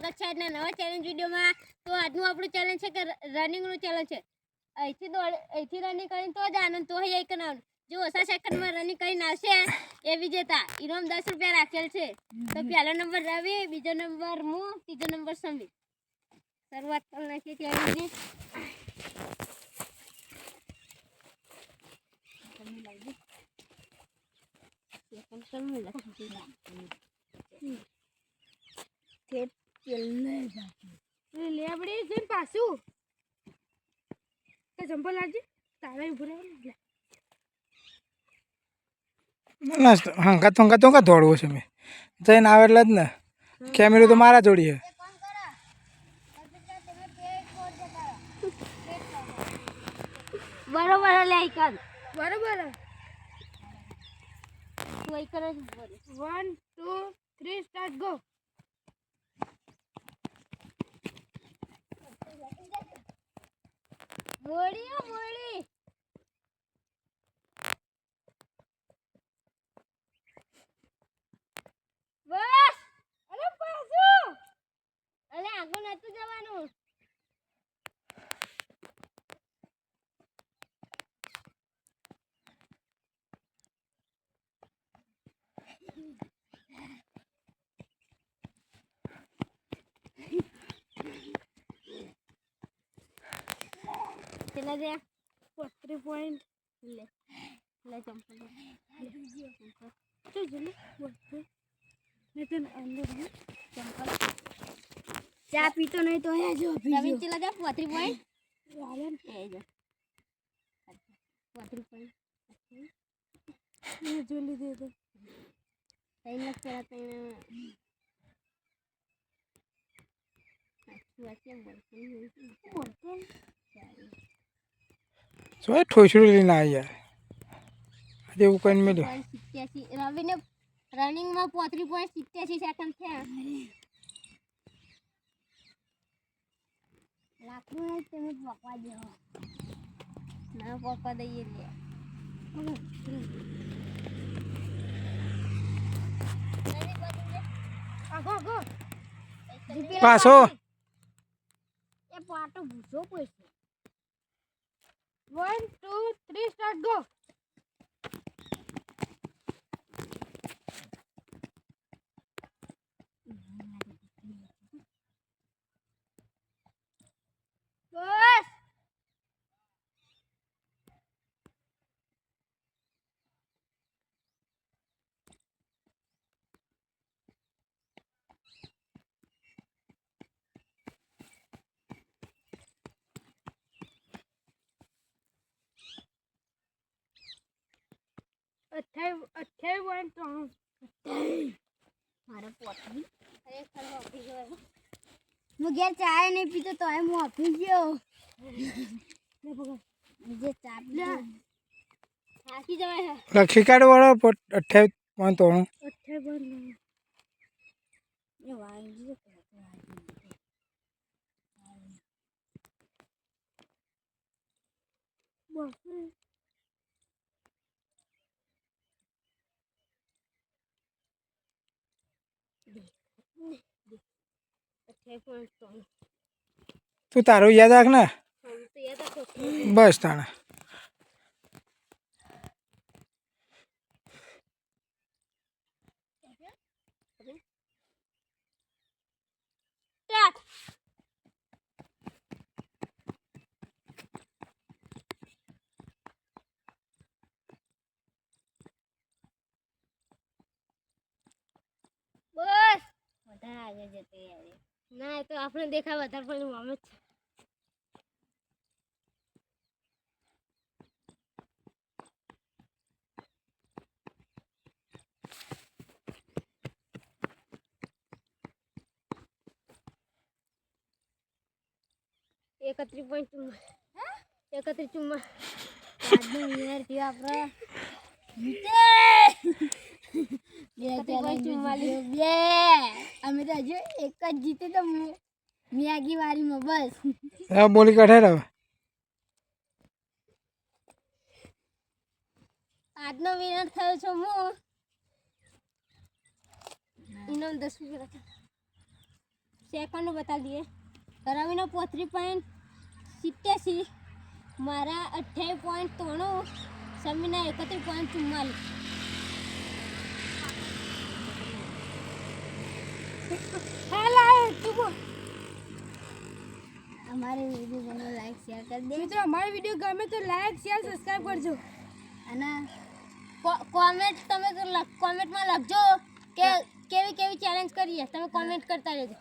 સ્વાગત છે આજના નવા ચેલેન્જ વિડીયોમાં। તો આજનું આપણું ચેલેન્જ છે કે રનિંગનું ચેલેન્જ છે। અહીંથી રનિંગ કરીને તો જ આનંદ તો અહીં એક નામ જો ઓછા સેકન્ડમાં રનિંગ કરીને આવશે એ વિજેતા। ઇનામ 10 રૂપિયા રાખેલ છે। તો પહેલો નંબર રવિ, બીજો નંબર હું, ત્રીજો નંબર સમીર। શરૂઆત કરી નાખીએ ચેલેન્જની। પાછું ચંપલ લાગી તારે હંકા તો દોડવું છે મેં જઈને આવે એટલે જ ને કેમેરો તો મારા જોડી છે બરોબર લે આઈકન બરોબર તું આઈકન જ બોલ 1 2 3 સ્ટાર્ટ ગો મોળી બસ અરે પાછું અરે આગળ નતું જવાનું चला गया 43 पॉइंट ले चंपल तो जल्दी लेकिन अंदर है चंपल चा पीतो नहीं तो है जो रवि चला गया 43 पॉइंट वालन ए जा 43 पॉइंट ये जल्दी दे दे सही लग चला तो શું ઠોસડું લઈને આવી યાર આજે એવું કઈ મળ્યું 87 રવિને રનિંગમાં 35.87 સેકન્ડ થયા લાખનું નહીં તમે પકવા દેવો ના પકવા દઈએ લે આગો પાછો એ પાટો ભૂસો પડશે 1 2 3 સ્ટાર્ટ ગો બસ મારે પોટલી ખરેખર ઓફી ગયો હું ઘેર ચાય નહીં પીતો તો હું ઓફી ગયો જે ચા પીતો થાકી જવાય લખી કાઢ વાળો 28.93 એ વાંગી બસ તું તારું યાદ રાખ ને બસ તાણે બસ વધારે આગળ જતો યાર ના એ તો આપણે દેખાય વધારે પણ આમ જ છે 31.4 આજનો વિનર થયો આપણો જીતે અમે તો હજુ એક જ જીતે તો મેગી વાળીમાં બસ બોલી કાઢે હવે આજનો વિનર થયો છું હું ઇનામ 10 રૂપિયા સેકન્ડો બતાવી દઈએ રવિનો 35.87 મારા 28.93 સમીના 31.44 અમારે વિડીયો ગમે લાઈક શેર કરી દે મિત્રો અમારો વિડીયો ગમે તો લાઈક શેર સબસ્ક્રાઇબ કરજો અને કોમેન્ટ તમે કોમેન્ટમાં લખજો કે કેવી કેવી ચેલેન્જ કરીએ તમે કોમેન્ટ કરતા રહેજો